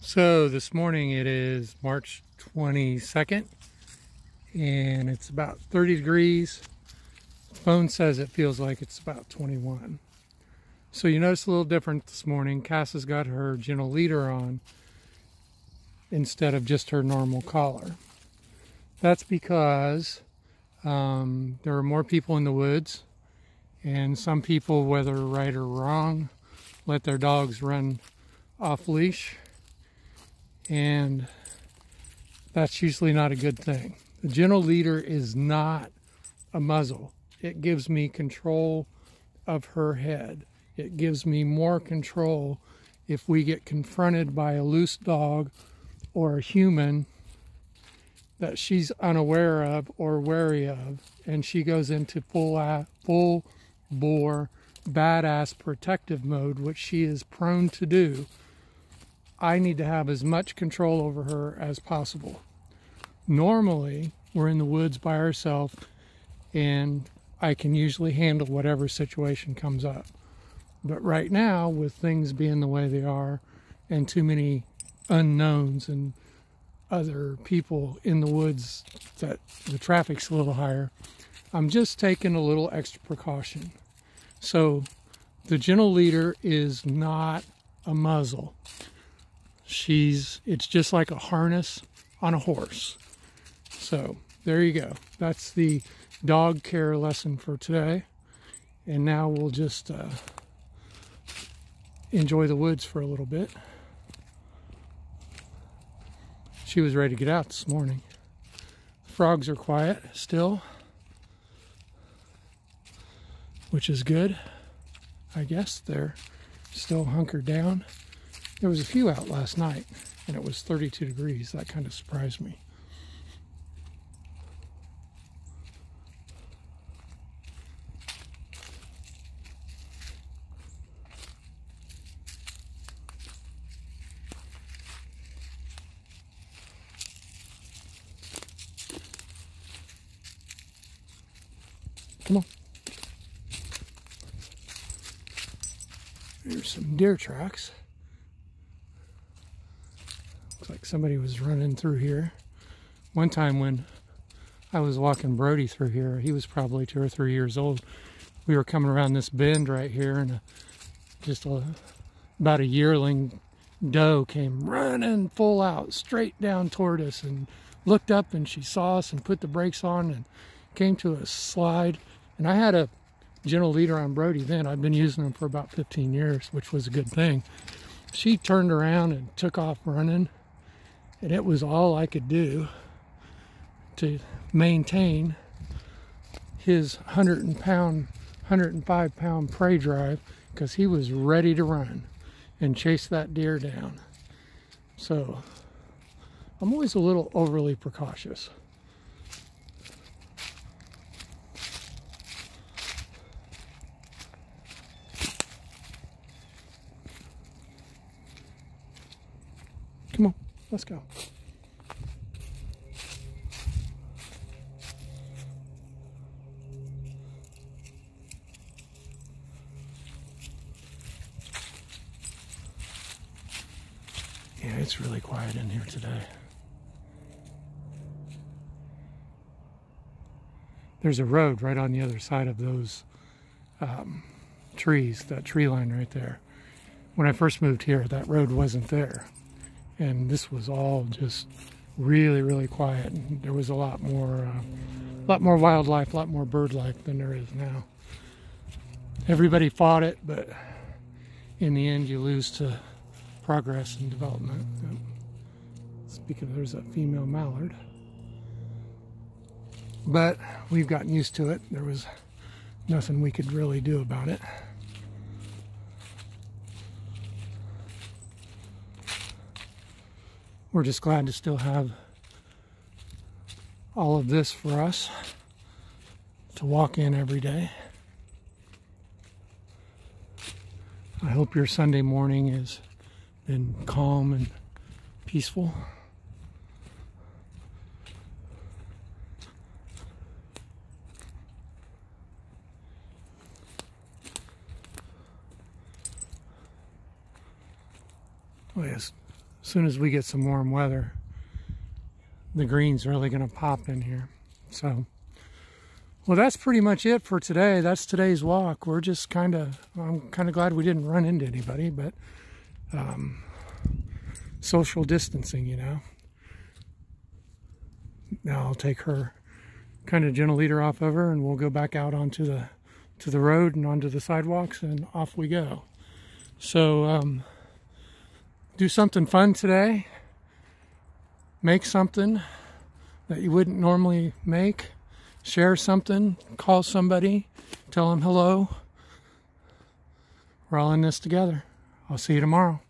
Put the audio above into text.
So this morning it is March 22nd and it's about 30 degrees. Phone says it feels like it's about 21. So you notice a little different this morning. Kassi's got her gentle leader on instead of just her normal collar. That's because there are more people in the woods, and some people, whether right or wrong, let their dogs run off leash, and that's usually not a good thing. The gentle leader is not a muzzle. It gives me control of her head. It gives me more control if we get confronted by a loose dog or a human that she's unaware of or wary of, and she goes into full bore badass protective mode, which she is prone to do. I need to have as much control over her as possible. Normally, we're in the woods by ourselves, and I can usually handle whatever situation comes up. But right now, with things being the way they are, and too many unknowns and other people in the woods that the traffic's a little higher, I'm just taking a little extra precaution. So the gentle leader is not a muzzle. It's just like a harness on a horse. So there you go. That's the dog care lesson for today. And now we'll just enjoy the woods for a little bit. She was ready to get out this morning. The frogs are quiet still, which is good. I guess they're still hunkered down. There was a few out last night, and it was 32 degrees. That kind of surprised me. Come on. There's some deer tracks. Looks like somebody was running through here. One time when I was walking Brody through here, he was probably 2 or 3 years old. We were coming around this bend right here, and about a yearling doe came running full out straight down toward us, and looked up, and she saw us and put the brakes on and came to a slide. And I had a gentle leader on Brody then. I'd been using them for about 15 years, which was a good thing. She turned around and took off running, and it was all I could do to maintain his 105 pound prey drive, because he was ready to run and chase that deer down. So I'm always a little overly precautious. Come on, let's go. Yeah, it's really quiet in here today. There's a road right on the other side of those trees, that tree line right there. When I first moved here, that road wasn't there. And this was all just really, really quiet. And there was a lot more wildlife, a lot more bird life than there is now. Everybody fought it, but in the end, you lose to progress and development. Speaking of, there's a female mallard. But we've gotten used to it. There was nothing we could really do about it. We're just glad to still have all of this for us to walk in every day. I hope your Sunday morning has been calm and peaceful. Oh yes, as soon as we get some warm weather, the green's really going to pop in here. So, well, that's pretty much it for today. That's today's walk. We're just I'm kind of glad we didn't run into anybody, but social distancing, you know. Now I'll take her, kind of gentle lead her off of her, and we'll go back out onto the road and onto the sidewalks, and off we go. So do something fun today. Make something that you wouldn't normally make. Share something. Call somebody. Tell them hello. We're all in this together. I'll see you tomorrow.